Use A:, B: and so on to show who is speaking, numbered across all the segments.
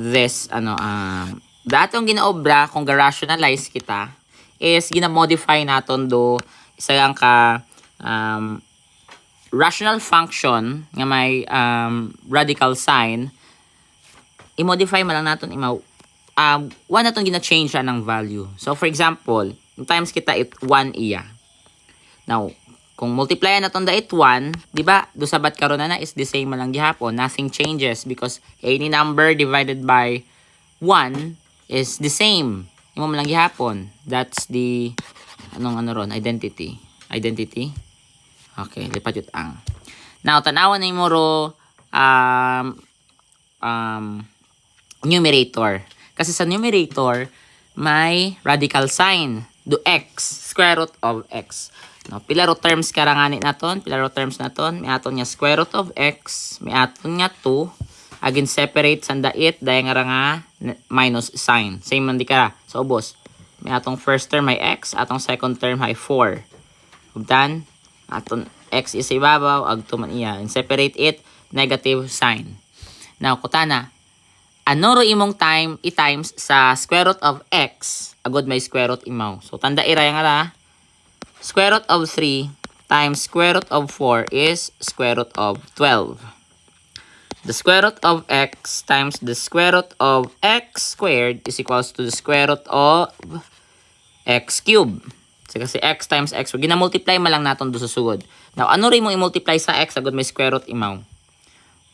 A: this, datong ginaobra, kung ga-rationalize kita, is gina-modify naton do, isa lang ka, rational function, nga may, radical sign, i-modify mo lang natin one natin gina-change ng value. So, for example, times kita it 1 iya. Now, kung multiply natin da it 1, di ba, do sabat karon na is the same lang gihapon. Nothing changes because any number divided by 1 is the same. Imo man lang gihapon. That's the, identity. Identity? Okay, lipat yun ang. Now, tanawan na mo ro, numerator. Kasi sa numerator, may radical sign. Do x, square root of x. No, pila ro terms karangani naton, pila ro terms naton, may aton nga square root of x, may aton nga 2, again separate sanda it, dahil nga minus sign. Same man di ka. So, ubos. May atong first term may x, atong second term may 4. Ubdan, atong x is ibabaw, agto man iya. And separate it, negative sign. Now, kutana, ano ro imong i-times sa square root of x, agod may square root imaw. So, tanda iraya nga ra, square root of 3 times square root of 4 is square root of 12. The square root of x times the square root of x squared is equals to the square root of x cubed. So, kasi x times x, gina-multiply malang naton do sa sugod. Now, ano rin mo i-multiply sa x, agod may square root imaw?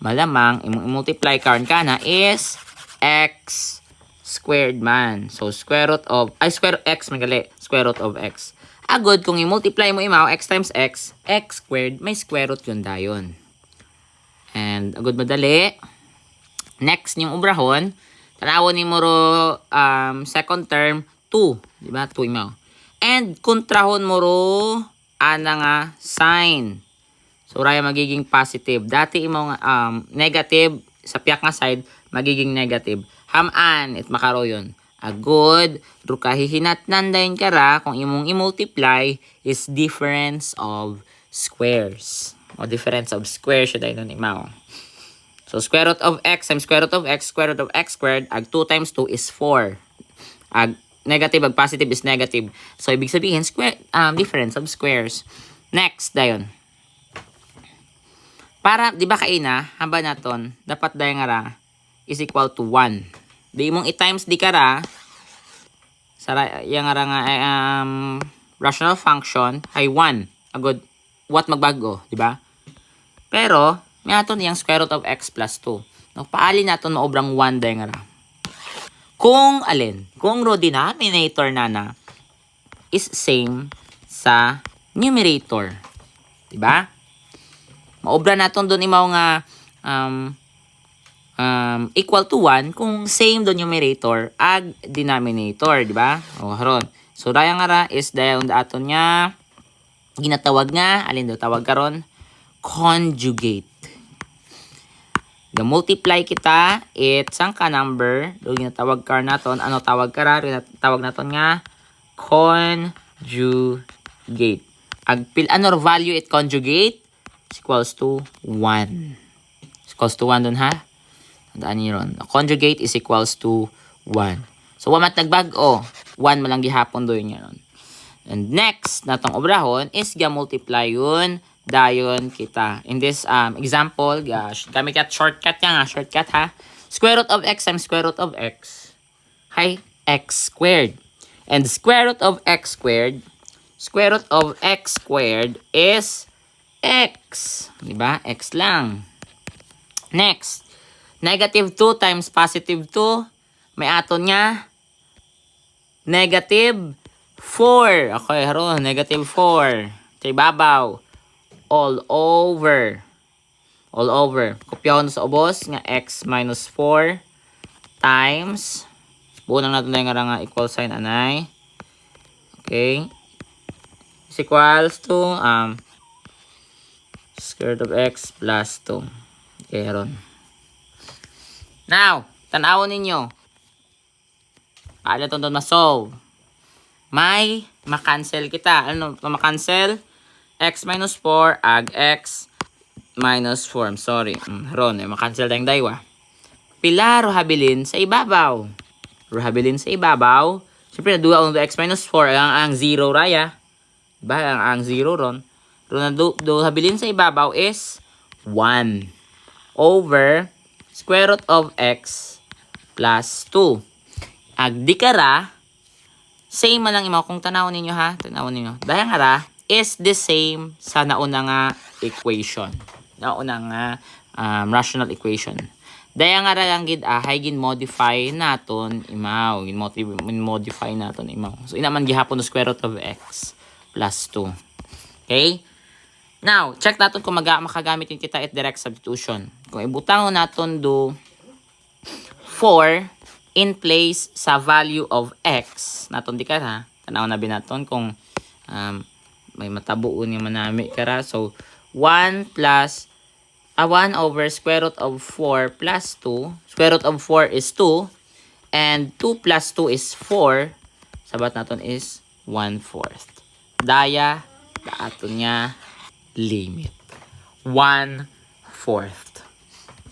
A: Malamang, imong i-multiply karon kana is x squared man. So, square root of, square x, magali, square root of x. Agod, kung i-multiply mo imaw, x times x squared, may square root yun dayon. And, agod madali. Next, yung ubrahon, tanawon ni mo ro, second term, 2. Diba? 2 imaw. And, kontrahon mo ro, ana nga, sign. So, raya magiging positive. Dati imong negative, sa piyak nga side, magiging negative. Haman, it makaro yun. Agod, ro kahihinatnan dayon kara, kung imong i-multiply is difference of squares. O difference of squares siya dayon imaw. So, square root of x times square root of x, square root of x squared, ag 2 times 2 is 4. Ag negative, ag positive is negative. So, ibig sabihin, difference of squares. Next, dayon. Para, di ba kaina, haba naton, dapat dayon nga ra, is equal to 1. Di mong i-times di ka ra, sa yung nga rational function, ay 1. Agod, what magbago, di ba? Pero, may aton yung square root of x plus 2. No, paali naton maobrang 1 dayon nga ra. Kung alin, kung ro denominator na is same sa numerator. Di ba? Maobra naton doon imaw nga equal to 1 kung same do numerator ag denominator, di ba? O haron. So daya nga ra is dayon aton nga ginatawag nga alin do tawag karon conjugate. The multiply kita it sang ka number do ginatawag kar naton ano tawag kara tawag naton nga conjugate. Ag ano value it conjugate is equals to 1. Is equals to 1 dun ha. Tandaan niyo ron. Conjugate is equals to 1. So, wamat nagbago. 1 malang gihapon doon niya ron. And next, natong obrahon is ga-multiply yun. Dayon kita. In this example, kami kat shortcut yan ha. Shortcut ha. Square root of x times square root of x. Hay, x squared. And square root of x squared is x. Diba? X lang. Next. Negative 2 times positive 2. May aton nga. Negative 4. Okay, haron. Negative 4. Sa ibabaw. All over. All over. Kopyahon sa ubos nga x minus 4 times. Buo lang natin nga nga equal sign anay. Okay. Is equals to square root of x plus 2. Okay, haron. Now, tanawon ninyo. Paano ito ma-solve? May makancel kita. Ano makancel? X minus 4 ag x minus 4. I'm sorry. Haron, makancel tayong daywa. pila ro habilin sa ibabaw. Ro habilin sa ibabaw. Siyempre, naduwa ang x minus 4. Ang 0 raya. Diba? Ang 0 ron. Ro na do habilin sa ibabaw is 1 over square root of x plus 2. Agdi kara, same man lang imaw kung tanawon ninyo ha. Tanawon ninyo. Dahil nga is the same sa nauna nga equation. Nauna nga rational equation. Dahil nga lang gid hay gin-modify naton imaw. Gin-modify naton imaw. So, inaman gihapon the square root of x plus 2. Okay? Now, check natin kung makagamit yung kita at direct substitution. Kung ibutang natin do 4 in place sa value of x. Naton di ka ha. Tanaw na binaton kung may matabuon yung manami kara. So, 1 over square root of 4 plus 2. Square root of 4 is 2. And 2 plus 2 is 4. Sabat naton is 1/4. Daya, daaton niya limit. 1/4.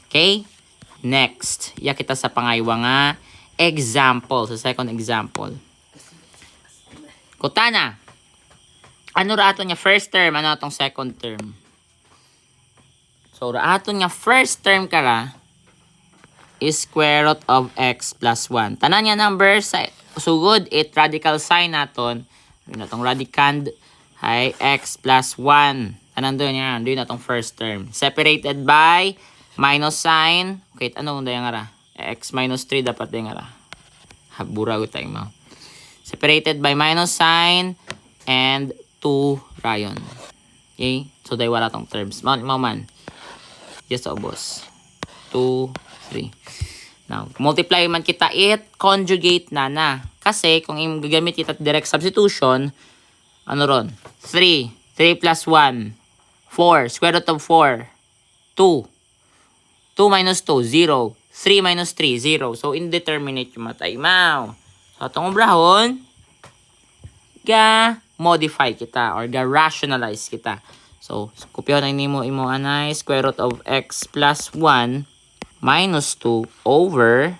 A: Okay? Next. Iya kita sa pangaywa nga example. Sa second example. Kutana. Ano ra ato niya first term? Ano atong second term? So, ra ato niya first term kara is square root of x plus 1. Tanan niya number sa sugod it radical sign naton. Yun atong radicand hay x plus 1. Tanan doon niya. Doon atong first term. Separated by minus sign. Okay, ano kung dahil nga ra? X minus 3 dapat dahil nga ra. Habura ko tayo mo. Separated by minus sign and 2 rayon. Okay? So, dahil wala tong terms. Man. Yes, boss. 2, 3. Now, multiply man kita it, conjugate na. Kasi, kung gagamit kita direct substitution, ano ron? 3. 3 plus 1. 4. Square root of 4. 2. 2 minus 2, 0. 3 minus 3, 0. So, indeterminate yung matay. Mau. So, itong obrahon, modify kita or rationalize kita. So, kupyaw na mo anay, square root of x plus 1 minus 2 over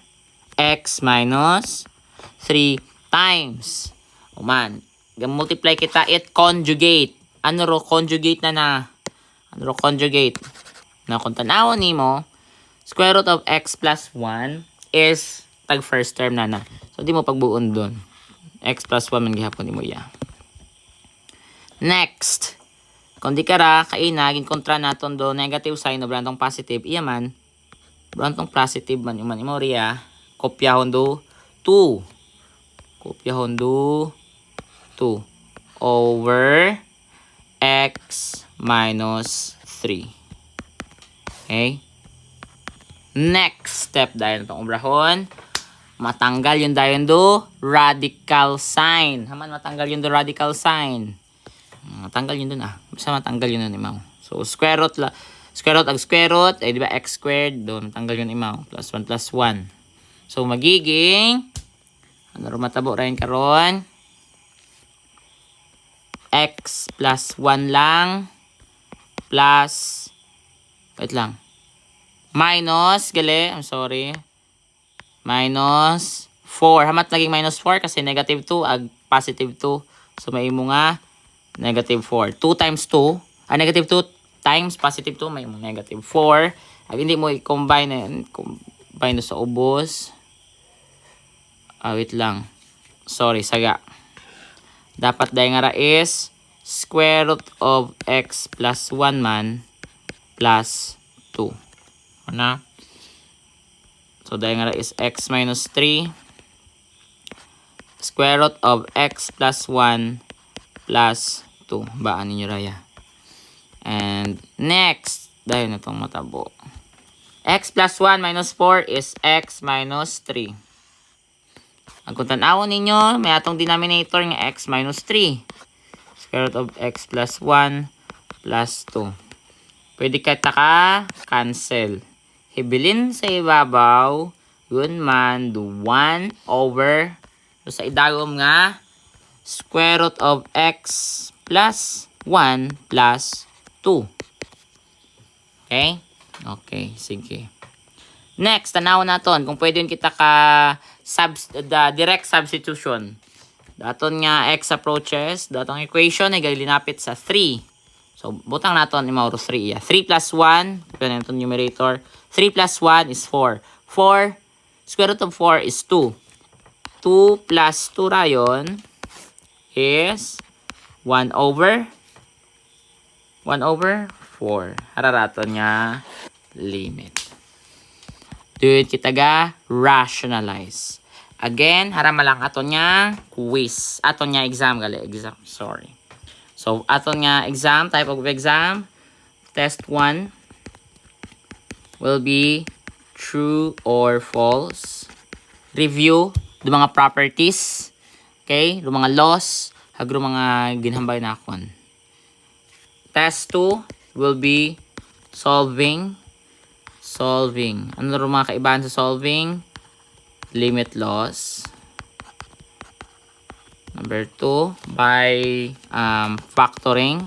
A: x minus 3 times. O man, multiply kita, it conjugate. Ano ro conjugate na? Ano ro conjugate? Na kung tanawon nimo, square root of x plus 1 is tag first term na. So, di mo pagbuon doon. X plus 1 man gihapon mo ya. Next. Kung di ka ra, naging kontra naton do negative sign o brantong positive. Iya man. Brantong positive man. Yung man imo riya. Kopyahon do 2. Kopyahon do 2. Over x minus 3. Okay? Next step dahil itong obrahon, matanggal yung dayon do radical sign. Haman matanggal yung do radical sign. Matanggal yun dun Basta matanggal yun dun imaw. So square root ag square root, di ba x squared, doon matanggal yun imaw. Plus 1 plus 1. So magiging, ano rin matabo rin karon? X plus 1 lang plus wait lang. Minus, I'm sorry. Minus 4. Hamat naging minus 4 kasi negative 2 ag positive 2. So, may mo nga negative 4. 2 times 2. Negative 2 times positive 2. May mo negative 4. Ag hindi mo i-combine na yan. Combine sa ubos. Wait lang. Sorry, saga. Dapat dahil nga ra is square root of x plus 1 man plus 2. Ano? So, dahil nga is x minus 3 square root of x plus 1 plus 2. Baan ninyo raya. And next, dahil na itong matabo. X plus 1 minus 4 is x minus 3. Ang kung tanawon ninyo, may atong denominator ng x minus 3. Square root of x plus 1 plus 2. Pwede ka cancel. Hibilin sa ibabaw, yun man, do 1 over, so sa idagom nga, square root of x plus 1 plus 2. Okay? Okay, sige. Next, tanaw naton kung pwede kita ka direct substitution. Daton nga x approaches, datong equation ay galinapit sa 3. So, butang naton ni Mauro 3. 3 plus 1, ito na itong numerator. 3 plus 1 is 4. 4, square root of 4 is 2. 2 plus 2 rayon is 1 over 4. Hararaton nga limit. Dude, kita ga rationalize. Again, harama lang aton nga quiz. Aton nga exam gali. Exam, sorry. So, aton nga exam, type of exam. Test 1 will be true or false. Review, do mga properties. Okay? Do mga laws. Hagro mga ginhambay na akon. Test 2 will be solving. Ano rin mga kaibahan sa solving? Limit laws. Number 2, by factoring.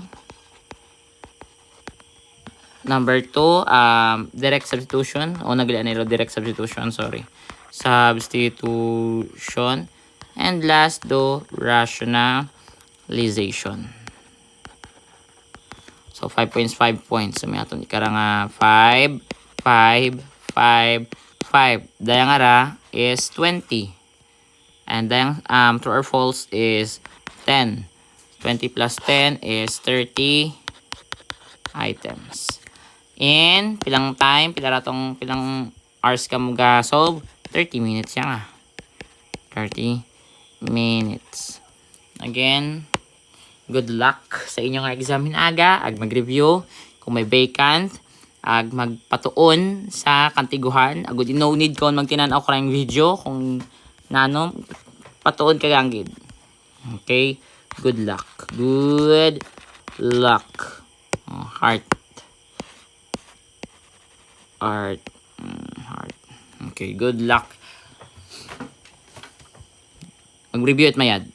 A: Number 2, direct substitution. O, naglian nilo direct substitution, sorry. Substitution. And last, rationalization. So, 5 points, 5 points. So, may aton ikarang 5. 5. Dayang ara is 20. And dayang true or false is 10. 20 plus 10 is 30 items. In pilang time, pilang hours ka mo ga solve? 30 minutes yan nga. 30 minutes. Again, good luck sa inyong exam hinaga. Ag mag-review. Kung may vacant, ag magpatuon sa kantiguhan. Agud no need ko magtinanaw ko yung video kung nano patuon ka ganggid. Okay? Good luck. Good luck. Heart. Okay, good luck. Mag-review at mayad.